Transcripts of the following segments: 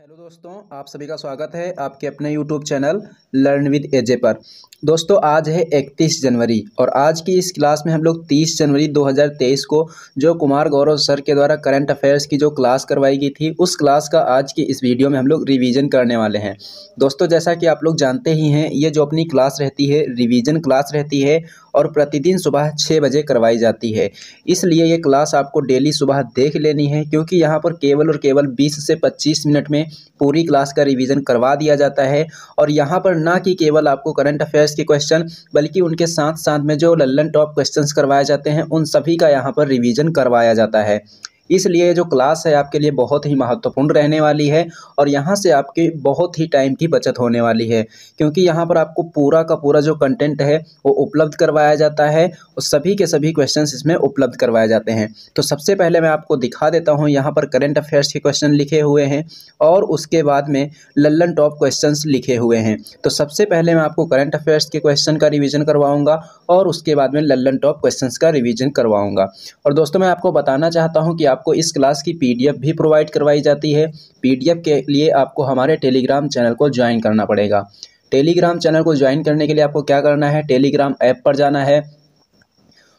Hello दोस्तों, आप सभी का स्वागत है आपके अपने यूट्यूब चैनल लर्न विद एजे पर। दोस्तों आज है 31 जनवरी और आज की इस क्लास में हम लोग 30 जनवरी 2023 को जो कुमार गौरव सर के द्वारा करंट अफेयर्स की जो क्लास करवाई गई थी उस क्लास का आज की इस वीडियो में हम लोग रिवीजन करने वाले हैं। दोस्तों जैसा कि आप लोग जानते ही हैं, ये जो अपनी क्लास रहती है रिवीजन क्लास रहती है और प्रतिदिन सुबह 6 बजे करवाई जाती है। इसलिए ये क्लास आपको डेली सुबह देख लेनी है, क्योंकि यहाँ पर केवल और केवल 20 से 25 मिनट में पूरी क्लास का रिवीजन करवा दिया जाता है। और यहाँ पर ना कि केवल आपको करंट अफेयर्स के क्वेश्चन, बल्कि उनके साथ साथ में जो लल्लन टॉप क्वेश्चंस करवाए जाते हैं उन सभी का यहाँ पर रिवीजन करवाया जाता है। इसलिए जो क्लास है आपके लिए बहुत ही महत्वपूर्ण रहने वाली है और यहाँ से आपके बहुत ही टाइम की बचत होने वाली है, क्योंकि यहाँ पर आपको पूरा का पूरा जो कंटेंट है वो उपलब्ध करवाया जाता है और सभी के सभी क्वेश्चंस इसमें उपलब्ध करवाए जाते हैं। तो सबसे पहले मैं आपको दिखा देता हूँ, यहाँ पर करंट अफेयर्स के क्वेश्चन लिखे हुए हैं और उसके बाद में लल्लन टॉप क्वेश्चंस लिखे हुए हैं। तो सबसे पहले मैं आपको करंट अफेयर्स के क्वेश्चन का रिवीजन करवाऊंगा और उसके बाद में लल्लन टॉप क्वेश्चंस का रिवीजन करवाऊंगा। और दोस्तों मैं आपको बताना चाहता हूं कि आपको इस क्लास की पीडीएफ भी प्रोवाइड करवाई जाती है। पीडीएफ के लिए आपको हमारे टेलीग्राम चैनल को ज्वाइन करना पड़ेगा। टेलीग्राम चैनल को ज्वाइन करने के लिए आपको क्या करना है, टेलीग्राम ऐप पर जाना है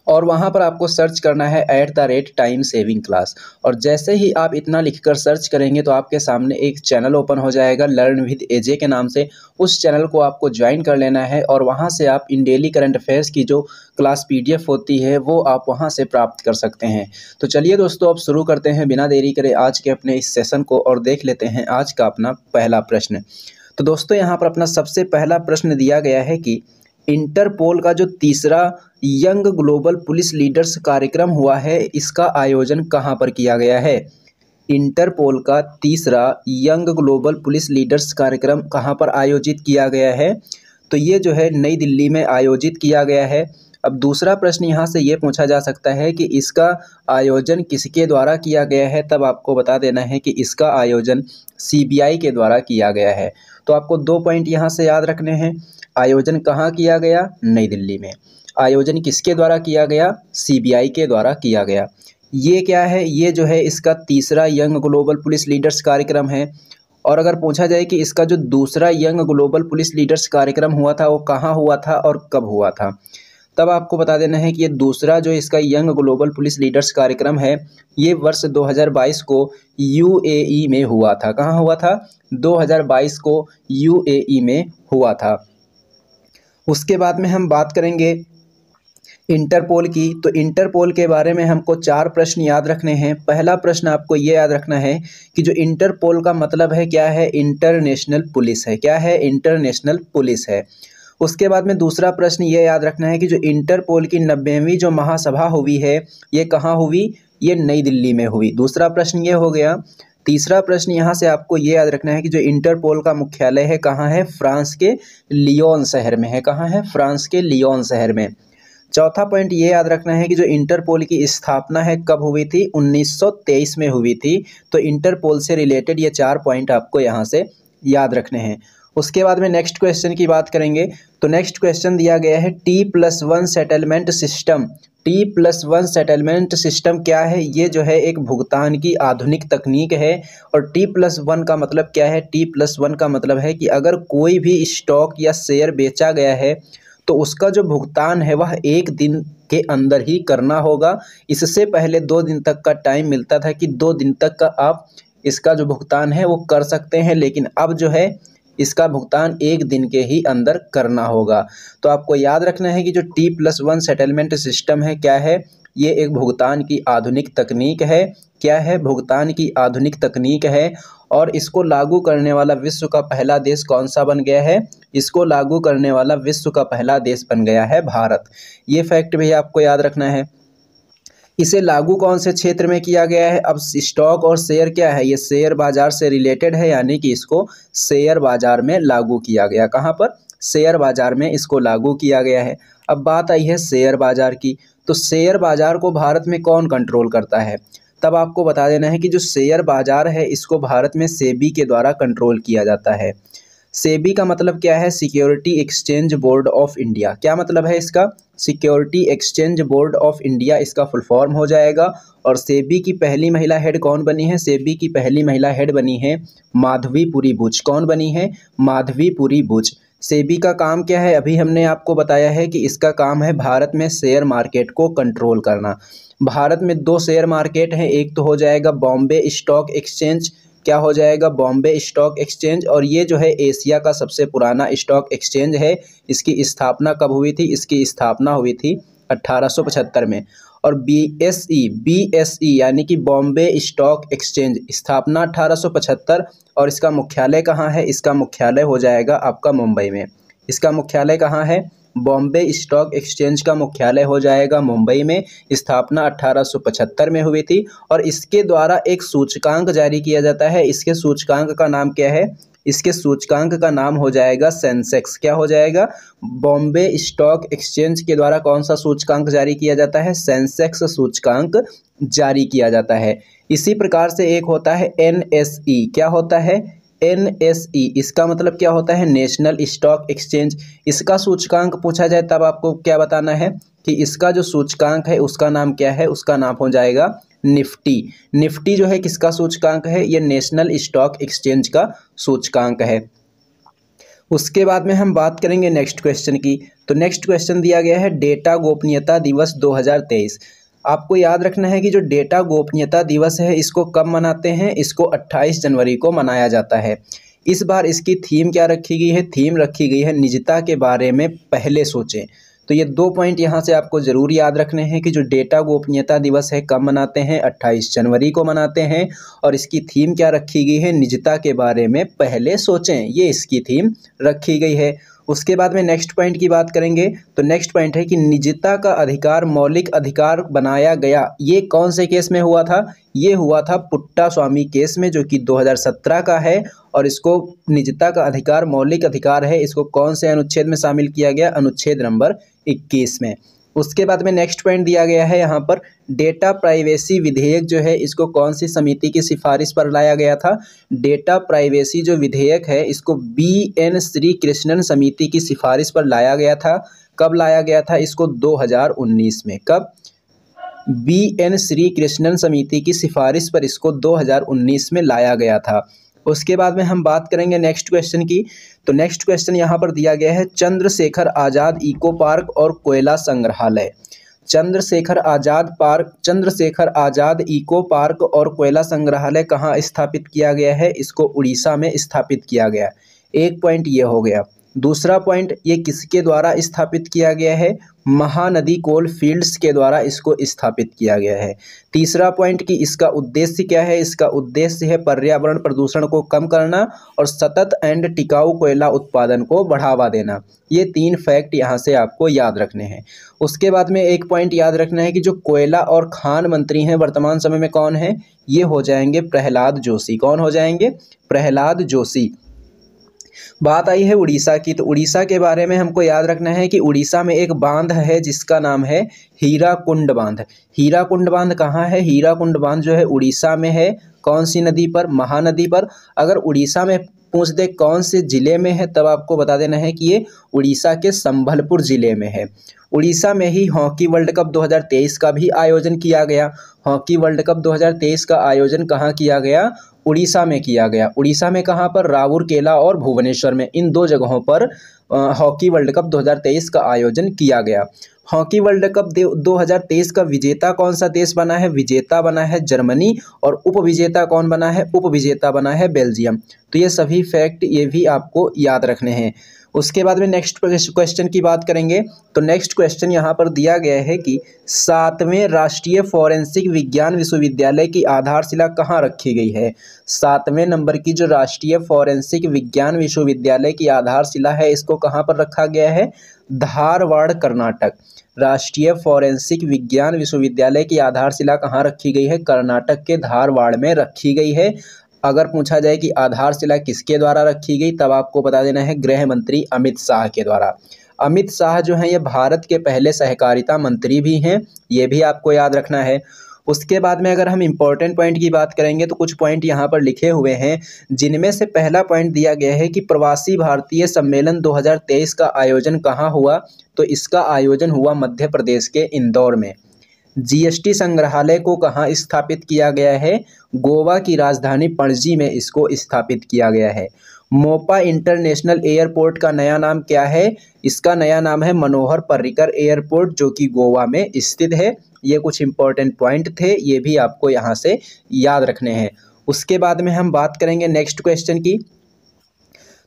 और वहाँ पर आपको सर्च करना है @टाइम सेविंग क्लास। और जैसे ही आप इतना लिखकर सर्च करेंगे तो आपके सामने एक चैनल ओपन हो जाएगा लर्न विद एजे के नाम से। उस चैनल को आपको ज्वाइन कर लेना है और वहाँ से आप इन डेली करंट अफेयर्स की जो क्लास पीडीएफ होती है वो आप वहाँ से प्राप्त कर सकते हैं। तो चलिए दोस्तों अब शुरू करते हैं बिना देरी करे आज के अपने इस सेशन को और देख लेते हैं आज का अपना पहला प्रश्न। तो दोस्तों यहाँ पर अपना सबसे पहला प्रश्न दिया गया है कि इंटरपोल का जो तीसरा यंग ग्लोबल पुलिस लीडर्स कार्यक्रम हुआ है, इसका आयोजन कहाँ पर किया गया है। इंटरपोल का तीसरा यंग ग्लोबल पुलिस लीडर्स कार्यक्रम कहाँ पर आयोजित किया गया है, तो ये जो है नई दिल्ली में आयोजित किया गया है। अब दूसरा प्रश्न यहाँ से ये पूछा जा सकता है कि इसका आयोजन किसके द्वारा किया गया है, तब आपको बता देना है कि इसका आयोजन सीबीआई के द्वारा किया गया है। तो आपको 2 पॉइंट यहाँ से याद रखने हैं। आयोजन कहाँ किया गया, नई दिल्ली में। आयोजन किसके द्वारा किया गया, सीबीआई के द्वारा किया गया। ये क्या है, ये जो है इसका तीसरा यंग ग्लोबल पुलिस लीडर्स कार्यक्रम है। और अगर पूछा जाए कि इसका जो दूसरा यंग ग्लोबल पुलिस लीडर्स कार्यक्रम हुआ था वो कहाँ हुआ था और कब हुआ था, तब आपको बता देना है कि ये दूसरा जो इसका यंग ग्लोबल पुलिस लीडर्स कार्यक्रम है ये वर्ष 2022 को यूएई में हुआ था। कहाँ हुआ था, 2022 को यूएई में हुआ था। उसके बाद में हम बात करेंगे इंटरपोल की। तो इंटरपोल के बारे में हमको 4 प्रश्न याद रखने हैं। पहला प्रश्न आपको ये याद रखना है कि जो इंटरपोल का मतलब है क्या है, इंटरनेशनल पुलिस है। क्या है, इंटरनेशनल पुलिस है। उसके बाद में दूसरा प्रश्न ये याद रखना है कि जो इंटरपोल की 90वीं जो महासभा हुई है ये कहाँ हुई, ये नई दिल्ली में हुई। दूसरा प्रश्न ये हो गया। तीसरा प्रश्न यहाँ से आपको ये याद रखना है कि जो इंटरपोल का मुख्यालय है कहाँ है, फ्रांस के लियोन शहर में है। कहाँ है, फ्रांस के लियोन शहर में। चौथा पॉइंट ये याद रखना है कि जो इंटरपोल की स्थापना है कब हुई थी, 1923 में हुई थी। तो इंटरपोल से रिलेटेड ये 4 पॉइंट आपको यहाँ से याद रखने हैं। उसके बाद में नेक्स्ट क्वेश्चन की बात करेंगे। तो नेक्स्ट क्वेश्चन दिया गया है T+1 settlement system. T+1 settlement system क्या है, ये जो है एक भुगतान की आधुनिक तकनीक है। और T+1 का मतलब क्या है, T+1 का मतलब है कि अगर कोई भी स्टॉक या शेयर बेचा गया है तो उसका जो भुगतान है वह 1 दिन के अंदर ही करना होगा। इससे पहले 2 दिन तक का टाइम मिलता था कि 2 दिन तक का आप इसका जो भुगतान है वो कर सकते हैं, लेकिन अब जो है इसका भुगतान 1 दिन के ही अंदर करना होगा। तो आपको याद रखना है कि जो T+1 सेटलमेंट सिस्टम है क्या है, ये एक भुगतान की आधुनिक तकनीक है। क्या है, भुगतान की आधुनिक तकनीक है। और इसको लागू करने वाला विश्व का पहला देश कौन सा बन गया है, इसको लागू करने वाला विश्व का पहला देश बन गया है भारत। ये फैक्ट भी आपको याद रखना है। इसे लागू कौन से क्षेत्र में किया गया है, अब स्टॉक और शेयर क्या है, ये शेयर बाजार से रिलेटेड है, यानी कि इसको शेयर बाजार में लागू किया गया। कहाँ पर, शेयर बाजार में इसको लागू किया गया है। अब बात आई है शेयर बाजार की। तो शेयर बाजार को भारत में कौन कंट्रोल करता है, तब आपको बता देना है कि जो शेयर बाजार है इसको भारत में सेबी के द्वारा कंट्रोल किया जाता है। सेबी का मतलब क्या है? Security exchange board of India. क्या मतलब है इसका? Security exchange board of India इसका फुल फॉर्म हो जाएगा। और सेबी की पहली महिला हेड कौन बनी है? सेबी की पहली महिला हेड बनी है माधवीपुरी बुच। कौन बनी है? माधवीपुरी बुच। सेबी का काम क्या है? अभी हमने आपको बताया है कि इसका काम है भारत में शेयर मार्केट को कंट्रोल करना। भारत में दो शेयर मार्केट हैं, एक तो हो जाएगा बॉम्बे स्टॉक एक्सचेंज। क्या हो जाएगा? Bombay stock exchange. और ये जो है एशिया का सबसे पुराना स्टॉक एक्सचेंज है। इसकी स्थापना कब हुई थी? इसकी स्थापना हुई थी 1875 में। और बीएसई यानी कि बॉम्बे स्टॉक एक्सचेंज, स्थापना 1875। और इसका मुख्यालय कहाँ है? इसका मुख्यालय हो जाएगा आपका मुंबई में। इसका मुख्यालय कहाँ है? बॉम्बे स्टॉक एक्सचेंज का मुख्यालय हो जाएगा मुंबई में। स्थापना 1875 में हुई थी। और इसके द्वारा एक सूचकांक जारी किया जाता है। इसके सूचकांक का नाम क्या है? इसके सूचकांक का नाम हो जाएगा सेंसेक्स। क्या हो जाएगा? बॉम्बे स्टॉक एक्सचेंज के द्वारा कौन सा सूचकांक जारी किया जाता है? सेंसेक्स सूचकांक जारी किया जाता है। इसी प्रकार से एक होता है एनएसई। क्या होता है? एनएसई, इसका मतलब क्या होता है? National stock exchange. इसका सूचकांक पूछा जाए तब आपको क्या बताना है कि इसका जो सूचकांक है उसका नाम क्या है? उसका नाम हो जाएगा निफ्टी। निफ्टी जो है किसका सूचकांक है? ये नेशनल स्टॉक एक्सचेंज का सूचकांक है। उसके बाद में हम बात करेंगे नेक्स्ट क्वेश्चन की। तो नेक्स्ट क्वेश्चन दिया गया है डेटा गोपनीयता दिवस 2023। आपको याद रखना है कि जो डेटा गोपनीयता दिवस है इसको कब मनाते हैं? इसको 28 जनवरी को मनाया जाता है। इस बार इसकी थीम क्या रखी गई है? थीम रखी गई है निजता के बारे में पहले सोचें। तो ये 2 पॉइंट यहाँ से आपको ज़रूर याद रखने हैं कि जो डेटा गोपनीयता दिवस है कब मनाते हैं? 28 जनवरी को मनाते हैं। और इसकी थीम क्या रखी गई है? निजता के बारे में पहले सोचें, ये इसकी थीम रखी गई है। उसके बाद में नेक्स्ट पॉइंट की बात करेंगे। तो नेक्स्ट पॉइंट है कि निजता का अधिकार मौलिक अधिकार बनाया गया। ये कौन से केस में हुआ था? ये हुआ था पुट्टा स्वामी केस में, जो कि 2017 का है। और इसको निजता का अधिकार मौलिक अधिकार है, इसको कौन से अनुच्छेद में शामिल किया गया? अनुच्छेद नंबर 21 में। उसके बाद में नेक्स्ट पॉइंट दिया गया है यहाँ पर डेटा प्राइवेसी विधेयक जो है इसको कौन सी समिति की सिफारिश पर लाया गया था? डेटा प्राइवेसी जो विधेयक है इसको BN श्री कृष्णन समिति की सिफारिश पर लाया गया था। कब लाया गया था इसको? 2019 में। कब? BN श्री कृष्णन समिति की सिफारिश पर इसको 2019 में लाया गया था। उसके बाद में हम बात करेंगे नेक्स्ट क्वेश्चन की। तो नेक्स्ट क्वेश्चन यहाँ पर दिया गया है चंद्रशेखर आज़ाद इको पार्क और कोयला संग्रहालय। चंद्रशेखर आज़ाद इको पार्क और कोयला संग्रहालय कहाँ स्थापित किया गया है? इसको उड़ीसा में स्थापित किया गया। एक पॉइंट ये हो गया। दूसरा पॉइंट, ये किसके द्वारा स्थापित किया गया है? महानदी कोल फील्ड्स के द्वारा इसको स्थापित किया गया है। तीसरा पॉइंट कि इसका उद्देश्य क्या है? इसका उद्देश्य है पर्यावरण प्रदूषण को कम करना और सतत एंड टिकाऊ कोयला उत्पादन को बढ़ावा देना। ये 3 फैक्ट यहाँ से आपको याद रखने हैं। उसके बाद में एक पॉइंट याद रखना है कि जो कोयला और खान मंत्री हैं वर्तमान समय में कौन है? ये हो जाएंगे प्रहलाद जोशी। कौन हो जाएंगे? प्रहलाद जोशी। बात आई है उड़ीसा की। तो उड़ीसा के बारे में हमको याद रखना है कि उड़ीसा में एक बांध है जिसका नाम है हीराकुंड बांध। हीराकुंड बांध कहाँ है? हीराकुंड बांध जो है उड़ीसा में है। कौन सी नदी पर? महानदी पर। अगर उड़ीसा में पूछ दे कौन से ज़िले में है तब आपको बता देना है कि ये उड़ीसा के संबलपुर ज़िले में है। उड़ीसा में ही हॉकी वर्ल्ड कप 2023 का भी आयोजन किया गया। हॉकी वर्ल्ड कप 2023 का आयोजन कहाँ किया गया? उड़ीसा में किया गया। उड़ीसा में कहाँ पर? राउरकेला और भुवनेश्वर में। इन 2 जगहों पर हॉकी वर्ल्ड कप 2023 का आयोजन किया गया। हॉकी वर्ल्ड कप 2023 का विजेता कौन सा देश बना है? विजेता बना है जर्मनी। और उपविजेता कौन बना है? उपविजेता बना है बेल्जियम। तो ये सभी फैक्ट ये भी आपको याद रखने हैं। उसके बाद में नेक्स्ट क्वेश्चन की बात करेंगे। तो नेक्स्ट क्वेश्चन यहाँ पर दिया गया है कि 7वें राष्ट्रीय फॉरेंसिक विज्ञान विश्वविद्यालय की आधारशिला कहाँ रखी गई है? 7वें नंबर की जो राष्ट्रीय फॉरेंसिक विज्ञान विश्वविद्यालय की आधारशिला है इसको कहाँ पर रखा गया है? धारवाड़, कर्नाटक। राष्ट्रीय फॉरेंसिक विज्ञान विश्वविद्यालय की आधारशिला कहाँ रखी गई है? कर्नाटक के धारवाड़ में रखी गई है। अगर पूछा जाए कि आधारशिला किसके द्वारा रखी गई तब आपको बता देना है गृह मंत्री अमित शाह के द्वारा। अमित शाह जो हैं ये भारत के पहले सहकारिता मंत्री भी हैं, ये भी आपको याद रखना है। उसके बाद में अगर हम इम्पोर्टेंट पॉइंट की बात करेंगे तो कुछ पॉइंट यहाँ पर लिखे हुए हैं, जिनमें से पहला पॉइंट दिया गया है कि प्रवासी भारतीय सम्मेलन 2023 का आयोजन कहाँ हुआ। तो इसका आयोजन हुआ मध्य प्रदेश के इंदौर में। जीएसटी संग्रहालय को कहाँ स्थापित किया गया है। गोवा की राजधानी पणजी में इसको स्थापित किया गया है। मोपा इंटरनेशनल एयरपोर्ट का नया नाम क्या है। इसका नया नाम है मनोहर पर्रिकर एयरपोर्ट, जो कि गोवा में स्थित है। ये कुछ इंपॉर्टेंट पॉइंट थे, ये भी आपको यहाँ से याद रखने हैं। उसके बाद में हम बात करेंगे नेक्स्ट क्वेश्चन की।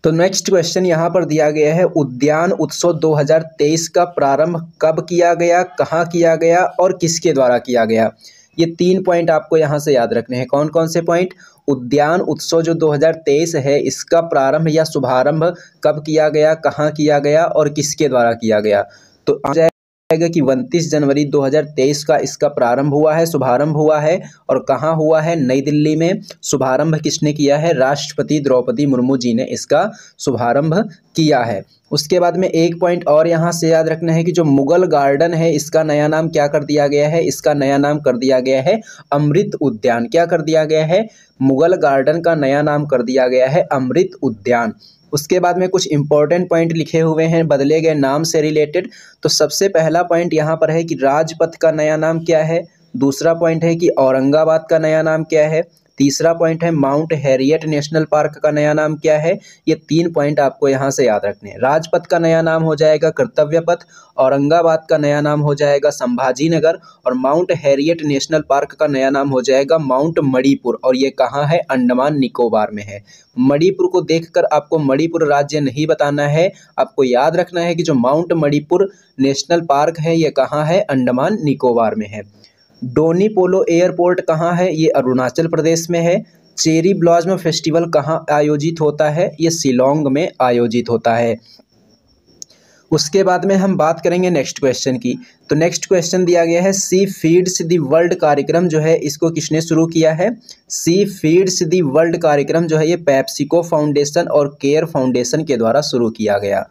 तो नेक्स्ट क्वेश्चन यहाँ पर दिया गया है, उद्यान उत्सव 2023 का प्रारंभ कब किया गया, कहाँ किया गया और किसके द्वारा किया गया। ये 3 पॉइंट आपको यहाँ से याद रखने हैं। कौन कौन से पॉइंट। उद्यान उत्सव जो 2023 है, इसका प्रारंभ या शुभारंभ कब किया गया, कहाँ किया गया और किसके द्वारा किया गया। तो आ जाएगा कि 29 जनवरी 2023 का इसका प्रारंभ हुआ है, शुभारंभ हुआ है। और कहाँ हुआ है, नई दिल्ली में। शुभारंभ किसने किया है, राष्ट्रपति द्रौपदी मुर्मू जी ने इसका शुभारंभ किया है। उसके बाद में एक पॉइंट और यहाँ से याद रखना है कि जो मुगल गार्डन है, इसका नया नाम क्या कर दिया गया है। इसका नया नाम कर दिया गया है अमृत उद्यान। क्या कर दिया गया है, मुगल गार्डन का नया नाम कर दिया गया है अमृत उद्यान। उसके बाद में कुछ इंपॉर्टेंट पॉइंट लिखे हुए हैं बदले गए नाम से रिलेटेड। तो सबसे पहला पॉइंट यहाँ पर है कि राजपथ का नया नाम क्या है। दूसरा पॉइंट है कि औरंगाबाद का नया नाम क्या है। तीसरा पॉइंट है माउंट हैरियट नेशनल पार्क का नया नाम क्या है। ये 3 पॉइंट आपको यहाँ से याद रखने हैं। राजपथ का नया नाम हो जाएगा कर्तव्य पथ, औरंगाबाद का नया नाम हो जाएगा संभाजी नगर और माउंट हैरियट नेशनल पार्क का नया नाम हो जाएगा माउंट मणिपुर। और ये कहाँ है, अंडमान निकोबार में है। मणिपुर को देखकर आपको मणिपुर राज्य नहीं बताना है, आपको याद रखना है कि जो माउंट मणिपुर नेशनल पार्क है ये कहाँ है, अंडमान निकोबार में है। डोनी पोलो एयरपोर्ट कहाँ है, ये अरुणाचल प्रदेश में है। चेरी ब्लॉसम फेस्टिवल कहाँ आयोजित होता है, ये शिलोंग में आयोजित होता है। उसके बाद में हम बात करेंगे नेक्स्ट क्वेश्चन की। तो नेक्स्ट क्वेश्चन दिया गया है, सी फीड्स दी वर्ल्ड कार्यक्रम जो है इसको किसने शुरू किया है। सी फीड्स दी वर्ल्ड कार्यक्रम जो है ये पेप्सिको फाउंडेशन और केयर फाउंडेशन के द्वारा शुरू किया गया।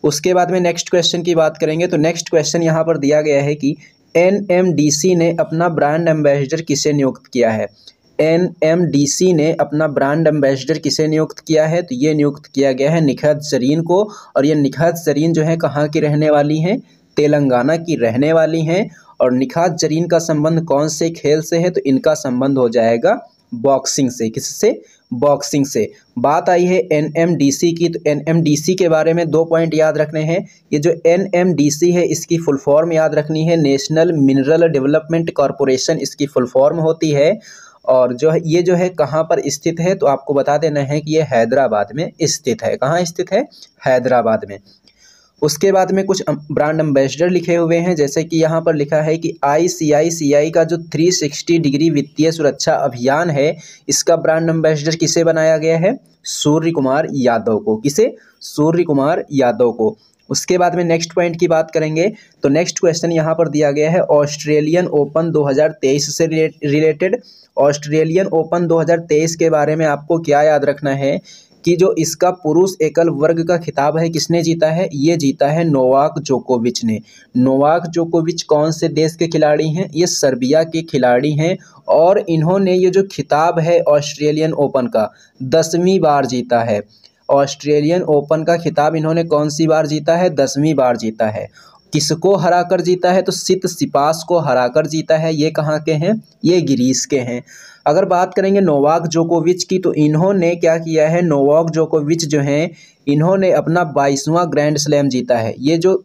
उसके बाद में नेक्स्ट क्वेश्चन की बात करेंगे। तो नेक्स्ट क्वेश्चन यहाँ पर दिया गया है कि NMDC ने अपना ब्रांड एम्बेसडर किसे नियुक्त किया है। NMDC ने अपना ब्रांड एम्बेसडर किसे नियुक्त किया है। तो ये नियुक्त किया गया है निखत जरीन को। और ये निखत जरीन जो है कहाँ की रहने वाली हैं, तेलंगाना की रहने वाली हैं। और निखत जरीन का संबंध कौन से खेल से है, तो इनका संबंध हो जाएगा बॉक्सिंग से। किससे, बॉक्सिंग से। बात आई है NMDC की, तो NMDC के बारे में 2 पॉइंट याद रखने हैं। ये जो NMDC है इसकी फुल फॉर्म याद रखनी है, नेशनल मिनरल डेवलपमेंट कॉरपोरेशन इसकी फुल फॉर्म होती है। और जो है ये जो है कहाँ पर स्थित है, तो आपको बता देना है कि ये हैदराबाद में स्थित है। कहाँ स्थित है, हैदराबाद में। उसके बाद में कुछ ब्रांड एम्बेसडर लिखे हुए हैं, जैसे कि यहाँ पर लिखा है कि ICICI का जो 360 डिग्री वित्तीय सुरक्षा अभियान है, इसका ब्रांड एम्बेसडर किसे बनाया गया है, सूर्य कुमार यादव को। किसे, सूर्य कुमार यादव को। उसके बाद में नेक्स्ट पॉइंट की बात करेंगे। तो नेक्स्ट क्वेश्चन यहाँ पर दिया गया है, ऑस्ट्रेलियन ओपन 2023 से रिलेटेड। ऑस्ट्रेलियन ओपन 2023 के बारे में आपको क्या याद रखना है कि जो इसका पुरुष एकल वर्ग का खिताब है किसने जीता है, ये जीता है नोवाक जोकोविच ने। नोवाक जोकोविच कौन से देश के खिलाड़ी हैं, ये सर्बिया के खिलाड़ी हैं। और इन्होंने ये जो खिताब है ऑस्ट्रेलियन ओपन का 10वीं बार जीता है। ऑस्ट्रेलियन ओपन का खिताब इन्होंने कौन सी बार जीता है, 10वीं बार जीता है। किसको हराकर जीता है, तो सितसिपास को हराकर जीता है। ये कहाँ के हैं, ये ग्रीस के हैं। अगर बात करेंगे नोवाक जोकोविच की, तो इन्होंने क्या किया है, नोवाक जोकोविच जो हैं इन्होंने अपना 22वां ग्रैंड स्लैम जीता है। ये जो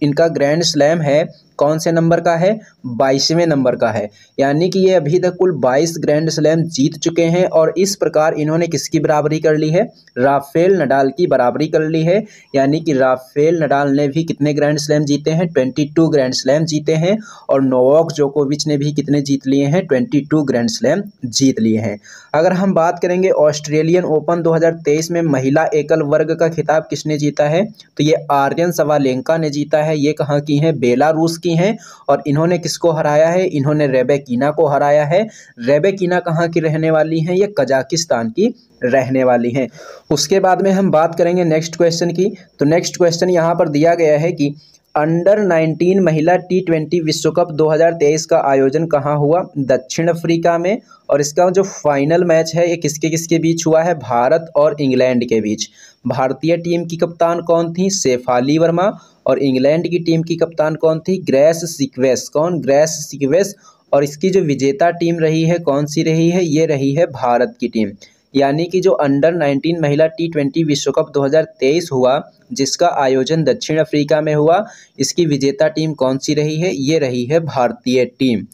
इनका ग्रैंड स्लैम है कौन से नंबर का है, 22वें नंबर का है। यानी कि ये अभी तक कुल 22 ग्रैंड स्लैम जीत चुके हैं। और इस प्रकार इन्होंने किसकी बराबरी कर ली है, राफेल नडाल की बराबरी कर ली है। यानी कि राफेल नडाल ने भी कितने ग्रैंड स्लैम जीते हैं, 22 ग्रैंड स्लैम जीते हैं। और नोवाक जोकोविच ने भी कितने जीत लिए हैं, 22 ग्रैंड स्लैम जीत लिए हैं। अगर हम बात करेंगे ऑस्ट्रेलियन ओपन 2023 में महिला एकल वर्ग का खिताब किसने जीता है, तो ये आर्यन सवालेंका ने जीता है। ये कहाँ की हैं, बेलारूस की हैं। और इन्होंने किसको हराया है, इन्होंने रेबेकिना को हराया है। रेबेकिना कहाँ की रहने वाली हैं, ये कजाकिस्तान की रहने वाली हैं। उसके बाद में हम बात करेंगे नेक्स्ट क्वेश्चन की। तो नेक्स्ट क्वेश्चन यहाँ पर दिया गया है कि अंडर 19 महिला T20 विश्व कप 2023 का आयोजन कहाँ हुआ? दक्षिण अफ्रीका में। और इसका जो फाइनल मैच है ये किसके किसके बीच हुआ है? भारत और इंग्लैंड के बीच। भारतीय टीम की कप्तान कौन थी? शेफाली वर्मा। और इंग्लैंड की टीम की कप्तान कौन थी? ग्रेस सिक्वेस। कौन? ग्रेस सिक्वेस। और इसकी जो विजेता टीम रही है कौन सी रही है? ये रही है भारत की टीम। यानी कि जो अंडर 19 महिला T20 विश्व कप 2023 हुआ जिसका आयोजन दक्षिण अफ्रीका में हुआ, इसकी विजेता टीम कौन सी रही है? ये रही है भारतीय टीम।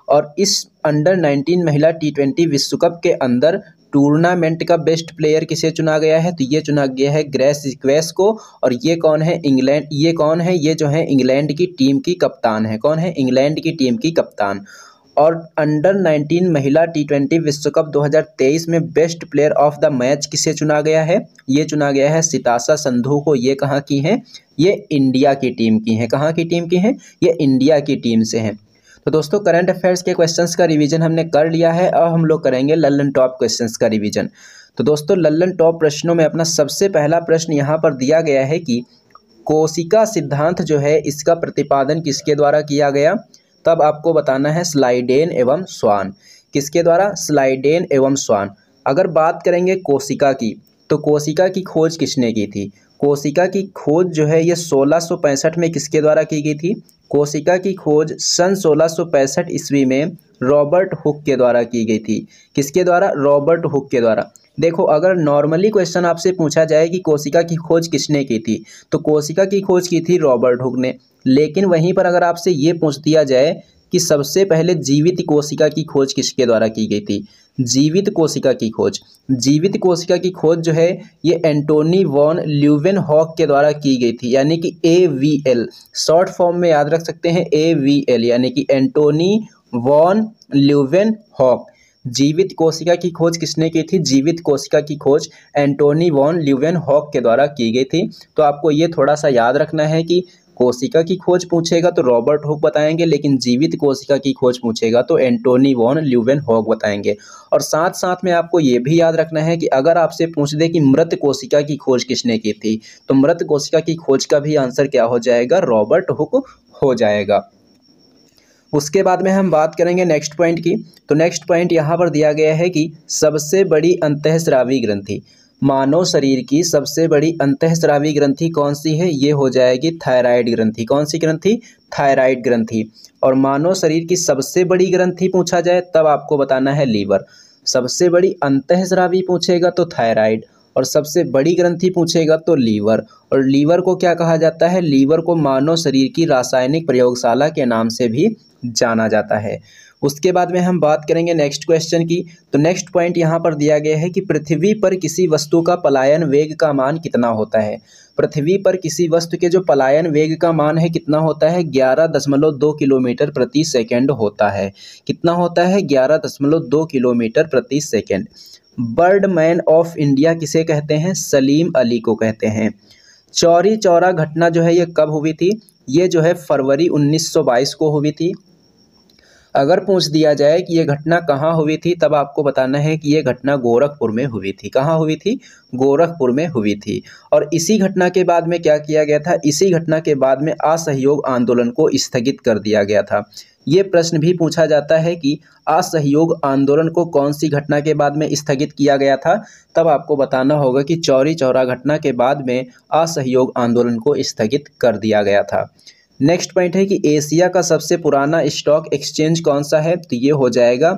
और इस अंडर 19 महिला T20 विश्व कप के अंदर टूर्नामेंट का बेस्ट प्लेयर किसे चुना गया है? तो ये चुना गया है ग्रेस सिक्वेस को। और ये कौन है? इंग्लैंड। ये कौन है? ये जो है इंग्लैंड की टीम की कप्तान है। कौन है? इंग्लैंड की टीम की कप्तान। और अंडर 19 महिला T20 विश्व कप 2023 में best player of the match किसे चुना गया है? ये चुना गया है सितासा संधू को। ये कहाँ की हैं? ये इंडिया की टीम की हैं। कहाँ की टीम की हैं? ये इंडिया की टीम से हैं। तो दोस्तों करंट अफेयर्स के क्वेश्चंस का रिवीजन हमने कर लिया है। अब हम लोग करेंगे लल्लन टॉप क्वेश्चंस का रिवीजन। तो दोस्तों लल्लन टॉप प्रश्नों में अपना सबसे पहला प्रश्न यहाँ पर दिया गया है कि कोशिका सिद्धांत जो है इसका प्रतिपादन किसके द्वारा किया गया? तब आपको बताना है स्लाइडेन एवं स्वान। किसके द्वारा? स्लाइडेन एवं स्वान। अगर बात करेंगे कोशिका की, तो कोशिका की खोज किसने की थी? कोशिका की खोज जो है ये 1665 में किसके द्वारा की गई थी? कोशिका की खोज सन 1665 ईस्वी में रॉबर्ट हुक के द्वारा की गई थी। किसके द्वारा? रॉबर्ट हुक के द्वारा। देखो अगर नॉर्मली क्वेश्चन आपसे पूछा जाए कि कोशिका की खोज किसने की थी, तो कोशिका की खोज की थी रॉबर्ट हुक ने। लेकिन वहीं पर अगर आपसे ये पूछ दिया जाए कि सबसे पहले जीवित कोशिका की खोज किसके द्वारा की गई थी? जीवित कोशिका की खोज, जीवित कोशिका की खोज जो है ये एंटोनी वॉन ल्यूवेनहॉक के द्वारा की गई थी। यानी कि AVL, शॉर्ट फॉर्म में याद रख सकते हैं AVL, यानी कि एंटोनी वॉन ल्यूवेनहॉक। जीवित कोशिका की खोज किसने की थी? जीवित कोशिका की खोज एंटोनी वॉन ल्यूवेनहॉक के द्वारा की गई थी। तो आपको ये थोड़ा सा याद रखना है कि कोशिका की खोज पूछेगा तो रॉबर्ट हुक बताएंगे, लेकिन जीवित कोशिका की खोज पूछेगा तो एंटोनी वॉन ल्यूवेनहॉक बताएंगे। और साथ साथ में आपको ये भी याद रखना है कि अगर आपसे पूछ दे कि मृत कोशिका की खोज किसने की थी, तो मृत कोशिका की खोज का भी आंसर क्या हो जाएगा? रॉबर्ट हुक हो जाएगा। उसके बाद में हम बात करेंगे नेक्स्ट पॉइंट की। तो नेक्स्ट पॉइंट यहाँ पर दिया गया है कि सबसे बड़ी अंतःस्रावी ग्रंथि, मानव शरीर की सबसे बड़ी अंतःस्रावी ग्रंथि कौन सी है? ये हो जाएगी थायराइड ग्रंथि। कौन सी ग्रंथि? थायराइड ग्रंथि। और मानव शरीर की सबसे बड़ी ग्रंथि पूछा जाए तब आपको बताना है लीवर। सबसे बड़ी अंतःस्रावी पूछेगा तो थायराइड, और सबसे बड़ी ग्रंथि पूछेगा तो लीवर। और लीवर को क्या कहा जाता है? लीवर को मानव शरीर की रासायनिक प्रयोगशाला के नाम से भी जाना जाता है। उसके बाद में हम बात करेंगे नेक्स्ट क्वेश्चन की। तो नेक्स्ट पॉइंट यहाँ पर दिया गया है कि पृथ्वी पर किसी वस्तु का पलायन वेग का मान कितना होता है? पृथ्वी पर किसी वस्तु के जो पलायन वेग का मान है कितना होता है? 11.2 किलोमीटर प्रति सेकेंड होता है। कितना होता है? 11.2 किलोमीटर प्रति second. Bird man of India किसे कहते हैं? सलीम अली को कहते हैं। चौरी चौरा घटना जो है ये कब हुई थी? ये जो है फरवरी 1922 को हुई थी। अगर पूछ दिया जाए कि ये घटना कहाँ हुई थी, तब आपको बताना है कि ये घटना गोरखपुर में हुई थी। कहाँ हुई थी? गोरखपुर में हुई थी। और इसी घटना के बाद में क्या किया गया था? इसी घटना के बाद में असहयोग आंदोलन को स्थगित कर दिया गया था। ये प्रश्न भी पूछा जाता है कि असहयोग आंदोलन को कौन सी घटना के बाद में स्थगित किया गया था? तब आपको बताना होगा कि चौरी चौरा घटना के बाद में असहयोग आंदोलन को स्थगित कर दिया गया था। नेक्स्ट पॉइंट है कि एशिया का सबसे पुराना स्टॉक एक्सचेंज कौन सा है? तो ये हो जाएगा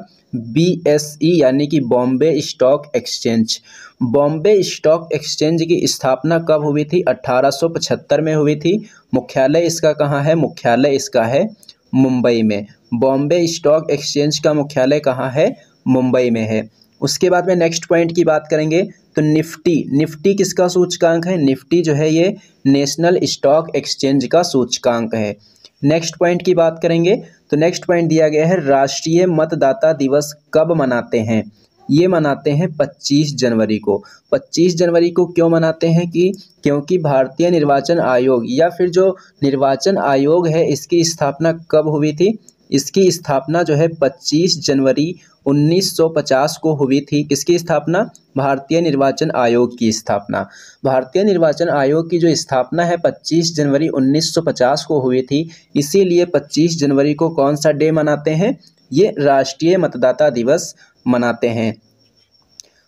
BSE, यानी कि Bombay stock exchange. Bombay stock exchange की स्थापना कब हुई थी? 1875 में हुई थी। मुख्यालय इसका कहाँ है? मुख्यालय इसका है मुंबई में। बॉम्बे स्टॉक एक्सचेंज का मुख्यालय कहाँ है? मुंबई में है। उसके बाद में नेक्स्ट पॉइंट की बात करेंगे तो निफ्टी किसका सूचकांक है? निफ्टी जो है ये नेशनल स्टॉक एक्सचेंज का सूचकांक है। नेक्स्ट पॉइंट की बात करेंगे तो नेक्स्ट पॉइंट दिया गया है राष्ट्रीय मतदाता दिवस कब मनाते हैं? ये मनाते हैं 25 जनवरी को। 25 जनवरी को क्यों मनाते हैं? क्योंकि भारतीय निर्वाचन आयोग या फिर जो निर्वाचन आयोग है इसकी स्थापना कब हुई थी? इसकी स्थापना जो है 25 जनवरी 1950 को हुई थी। किसकी स्थापना? भारतीय निर्वाचन आयोग की स्थापना। भारतीय निर्वाचन आयोग की जो स्थापना है 25 जनवरी 1950 को हुई थी, इसीलिए 25 जनवरी को कौन सा डे मनाते हैं? ये राष्ट्रीय मतदाता दिवस मनाते हैं।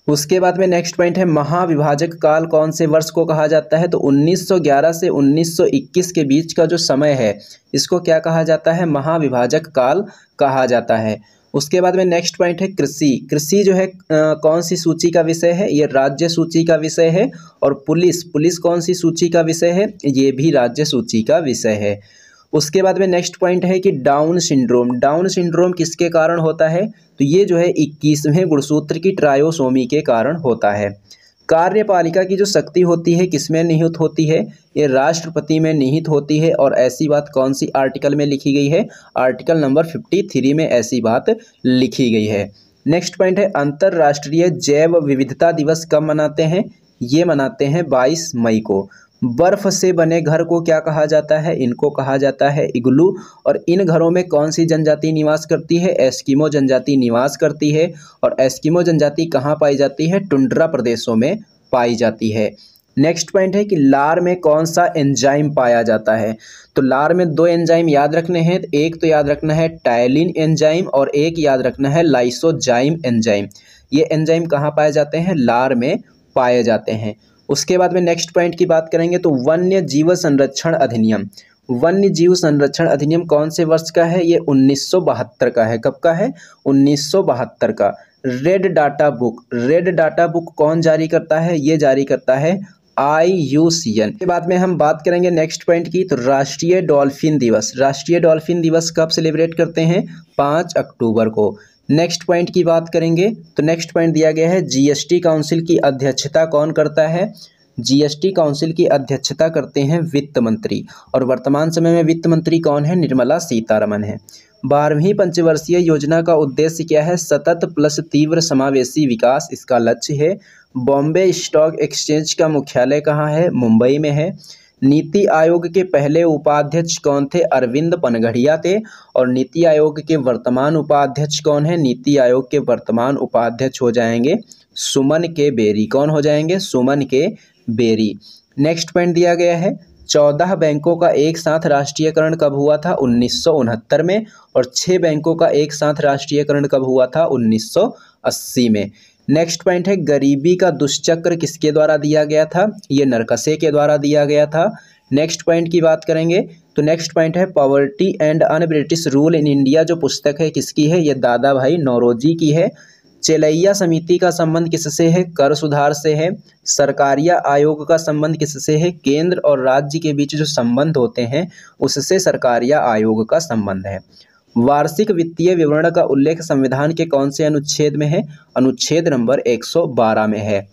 उसके बाद में नेक्स्ट पॉइंट है, महाविभाजक काल कौन से वर्ष को कहा जाता है? तो 1911 से 1921 के बीच का जो समय है, इसको क्या कहा जाता है? महाविभाजक काल कहा जाता है। उसके बाद में नेक्स्ट पॉइंट है कृषि। कृषि जो है कौन सी सूची का विषय है? ये राज्य सूची का विषय है। और पुलिस कौन सी सूची का विषय है? ये भी राज्य सूची का विषय है। उसके बाद में नेक्स्ट पॉइंट है कि डाउन सिंड्रोम किसके कारण होता है? तो ये जो है 21वें गुणसूत्र की ट्रायोसोमी के कारण होता है। कार्यपालिका की जो शक्ति होती है किसमें निहित होती है? ये राष्ट्रपति में निहित होती है। और ऐसी बात कौन सी आर्टिकल में लिखी गई है? आर्टिकल नंबर 53 में ऐसी बात लिखी गई है। नेक्स्ट पॉइंट है, अंतर्राष्ट्रीय जैव विविधता दिवस कब मनाते हैं? ये मनाते हैं 22 मई को। बर्फ से बने घर को क्या कहा जाता है? इनको कहा जाता है इग्लू। और इन घरों में कौन सी जनजाति निवास करती है? एस्किमो जनजाति निवास करती है। और एस्किमो जनजाति कहाँ पाई जाती है? टुंड्रा प्रदेशों में पाई जाती है। नेक्स्ट पॉइंट है कि लार में कौन सा एंजाइम पाया जाता है? तो लार में 2 एंजाइम याद रखने हैं। एक तो याद रखना है टायलिन एंजाइम और एक याद रखना है लाइसोजाइम एंजाइम। ये एंजाइम कहाँ पाए जाते हैं? लार में पाए जाते हैं। उसके बाद में नेक्स्ट पॉइंट की बात करेंगे तो वन्य जीव संरक्षण अधिनियम। वन्य जीव संरक्षण अधिनियम कौन से वर्ष का है? ये 1972 का है। कब का है? 1972 का। रेड डाटा बुक कौन जारी करता है? ये जारी करता है IUCN। के बाद में हम बात करेंगे नेक्स्ट पॉइंट की, तो राष्ट्रीय डॉल्फिन दिवस कब सेलिब्रेट करते हैं? 5 अक्टूबर को। नेक्स्ट पॉइंट की बात करेंगे तो नेक्स्ट पॉइंट दिया गया है, GST काउंसिल की अध्यक्षता कौन करता है? GST काउंसिल की अध्यक्षता करते हैं वित्त मंत्री। और वर्तमान समय में वित्त मंत्री कौन है? निर्मला सीतारमण है। 12वीं पंचवर्षीय योजना का उद्देश्य क्या है? सतत प्लस तीव्र समावेशी विकास इसका लक्ष्य है। बॉम्बे स्टॉक एक्सचेंज का मुख्यालय कहाँ है? मुंबई में है। नीति आयोग के पहले उपाध्यक्ष कौन थे? अरविंद पनघड़िया थे। और नीति आयोग के वर्तमान उपाध्यक्ष कौन है? नीति आयोग के वर्तमान उपाध्यक्ष हो जाएंगे सुमन के बेरी। कौन हो जाएंगे? सुमन के बेरी। नेक्स्ट पॉइंट दिया गया है, 14 बैंकों का एक साथ राष्ट्रीयकरण कब हुआ था? 1969 में। और 6 बैंकों का एक साथ राष्ट्रीयकरण कब हुआ था? 1980 में। नेक्स्ट पॉइंट है, गरीबी का दुष्चक्र किसके द्वारा दिया गया था? ये नरकसे के द्वारा दिया गया था। नेक्स्ट पॉइंट की बात करेंगे तो नेक्स्ट पॉइंट है, poverty and un British rule in India जो पुस्तक है किसकी है? ये दादा भाई नौरोजी की है। चेलैया समिति का संबंध किससे है? कर सुधार से है। सरकारिया आयोग का संबंध किससे है? केंद्र और राज्य के बीच जो संबंध होते हैं उससे सरकारिया आयोग का संबंध है। वार्षिक वित्तीय विवरण का उल्लेख संविधान के कौन से अनुच्छेद में है? अनुच्छेद नंबर 112 में है।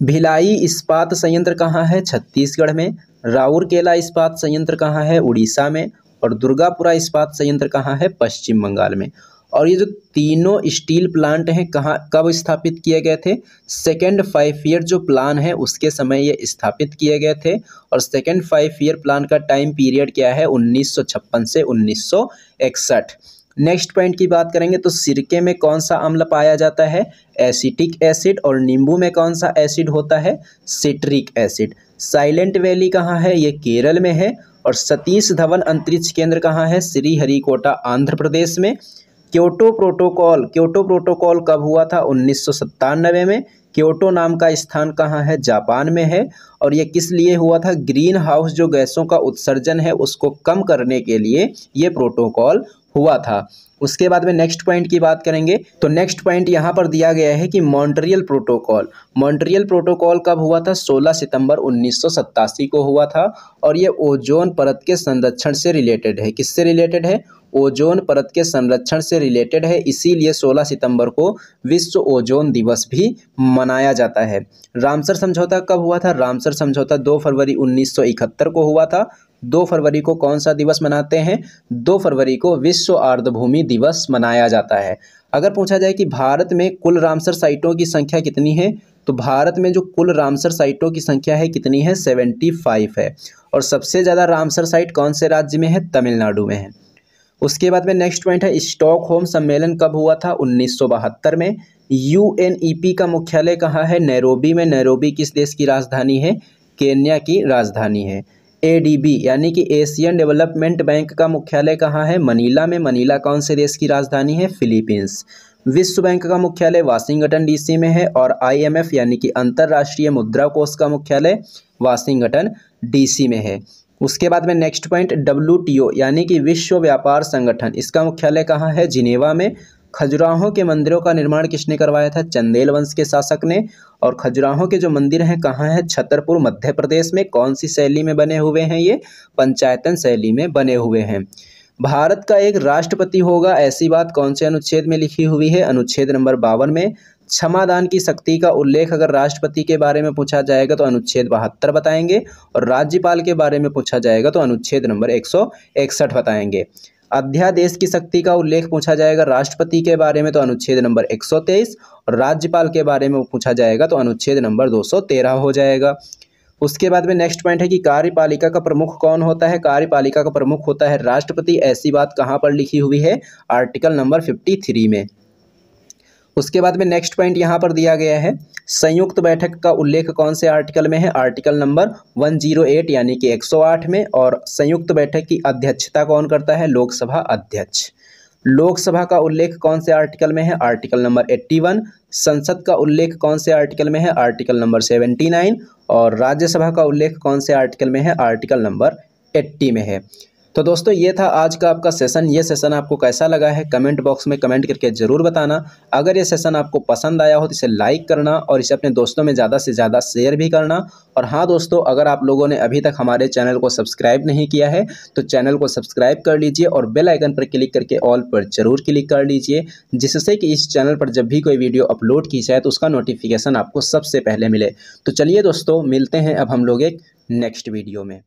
भिलाई इस्पात संयंत्र कहाँ है? छत्तीसगढ़ में। राउरकेला इस्पात संयंत्र कहाँ है? उड़ीसा में। और दुर्गापुरा इस्पात संयंत्र कहाँ है? पश्चिम बंगाल में। और ये जो तीनों स्टील प्लांट हैं कहाँ कब स्थापित किए गए थे? सेकेंड 5 ईयर जो प्लान है उसके समय ये स्थापित किए गए थे। और सेकेंड 5 ईयर प्लान का टाइम पीरियड क्या है? 1956 से 1961। नेक्स्ट पॉइंट की बात करेंगे तो सिरके में कौन सा अम्ल पाया जाता है? Acetic acid. और नींबू में कौन सा एसिड होता है? Citric acid. साइलेंट वैली कहाँ है? ये केरल में है। और सतीश धवन अंतरिक्ष केंद्र कहाँ है? श्रीहरिकोटा आंध्र प्रदेश में। क्योटो प्रोटोकॉल कब हुआ था? 1997 में। क्योटो नाम का स्थान कहाँ है? जापान में है। और ये किस लिए हुआ था? ग्रीन हाउस जो गैसों का उत्सर्जन है उसको कम करने के लिए ये प्रोटोकॉल हुआ था। उसके बाद में नेक्स्ट पॉइंट की बात करेंगे तो नेक्स्ट पॉइंट यहाँ पर दिया गया है कि मॉन्ट्रियल प्रोटोकॉल कब हुआ था? 16 सितंबर 1987 को हुआ था। और ये ओजोन परत के संरक्षण से रिलेटेड है। किससे रिलेटेड है? ओजोन परत के संरक्षण से रिलेटेड है। इसीलिए 16 सितंबर को विश्व ओजोन दिवस भी मनाया जाता है। रामसर समझौता कब हुआ था? रामसर समझौता 2 फरवरी 1971 को हुआ था। 2 फरवरी को कौन सा दिवस मनाते हैं? 2 फरवरी को विश्व आर्द्रभूमि दिवस मनाया जाता है। अगर पूछा जाए कि भारत में कुल रामसर साइटों की संख्या कितनी है, तो भारत में जो कुल रामसर साइटों की संख्या है कितनी है? 75 है। और सबसे ज़्यादा रामसर साइट कौन से राज्य में है? तमिलनाडु में है। उसके बाद में नेक्स्ट पॉइंट है स्टॉकहोम सम्मेलन कब हुआ था? 1972 में। यूएनईपी का मुख्यालय कहाँ है? नैरोबी में। नैरोबी किस देश की राजधानी है? केन्या की राजधानी है। एडीबी यानी कि एशियन डेवलपमेंट बैंक का मुख्यालय कहाँ है? मनीला में। मनीला कौन से देश की राजधानी है? फिलीपींस। विश्व बैंक का मुख्यालय वाशिंगटन डीसी में है और आईएमएफ यानी कि अंतर्राष्ट्रीय मुद्रा कोष का मुख्यालय वाशिंगटन डीसी में है। उसके बाद में नेक्स्ट पॉइंट डब्ल्यूटीओ यानी कि विश्व व्यापार संगठन, इसका मुख्यालय कहाँ है? जिनेवा में। खजुराहो के मंदिरों का निर्माण किसने करवाया था? चंदेल वंश के शासक ने। और खजुराहो के जो मंदिर हैं कहाँ हैं? छतरपुर मध्य प्रदेश में। कौन सी शैली में बने हुए हैं ये? पंचायतन शैली में बने हुए हैं। भारत का एक राष्ट्रपति होगा, ऐसी बात कौन से अनुच्छेद में लिखी हुई है? अनुच्छेद नंबर 52 में। क्षमादान की शक्ति का उल्लेख अगर राष्ट्रपति के बारे में पूछा जाएगा तो अनुच्छेद 72 बताएंगे और राज्यपाल के बारे में पूछा जाएगा तो अनुच्छेद नंबर 161 बताएंगे। अध्यादेश की शक्ति का उल्लेख पूछा जाएगा राष्ट्रपति के बारे में तो अनुच्छेद नंबर 123 और राज्यपाल के बारे में पूछा जाएगा तो अनुच्छेद नंबर 213 हो जाएगा। उसके बाद में नेक्स्ट पॉइंट है कि कार्यपालिका का प्रमुख कौन होता है? कार्यपालिका का प्रमुख होता है राष्ट्रपति। ऐसी बात कहाँ पर लिखी हुई है? आर्टिकल नंबर 53 में। उसके बाद में नेक्स्ट पॉइंट यहाँ पर दिया गया है संयुक्त बैठक का उल्लेख कौन से आर्टिकल में है? आर्टिकल नंबर 108 यानी कि 108 में। और संयुक्त बैठक की अध्यक्षता कौन करता है? लोकसभा अध्यक्ष। लोकसभा का उल्लेख कौन से आर्टिकल में है? Article number 81। संसद का उल्लेख कौन से आर्टिकल में है? Article number 79। और राज्यसभा का उल्लेख कौन से आर्टिकल में है? आर्टिकल नंबर 80 में है। तो दोस्तों ये था आज का आपका सेशन। ये सेशन आपको कैसा लगा है कमेंट बॉक्स में कमेंट करके ज़रूर बताना। अगर ये सेशन आपको पसंद आया हो तो इसे लाइक करना और इसे अपने दोस्तों में ज़्यादा से ज़्यादा शेयर भी करना। और हाँ दोस्तों, अगर आप लोगों ने अभी तक हमारे चैनल को सब्सक्राइब नहीं किया है तो चैनल को सब्सक्राइब कर लीजिए और बेल आइकन पर क्लिक करके ऑल पर ज़रूर क्लिक कर लीजिए, जिससे कि इस चैनल पर जब भी कोई वीडियो अपलोड की जाए तो उसका नोटिफिकेशन आपको सबसे पहले मिले। तो चलिए दोस्तों, मिलते हैं अब हम लोग एक नेक्स्ट वीडियो में।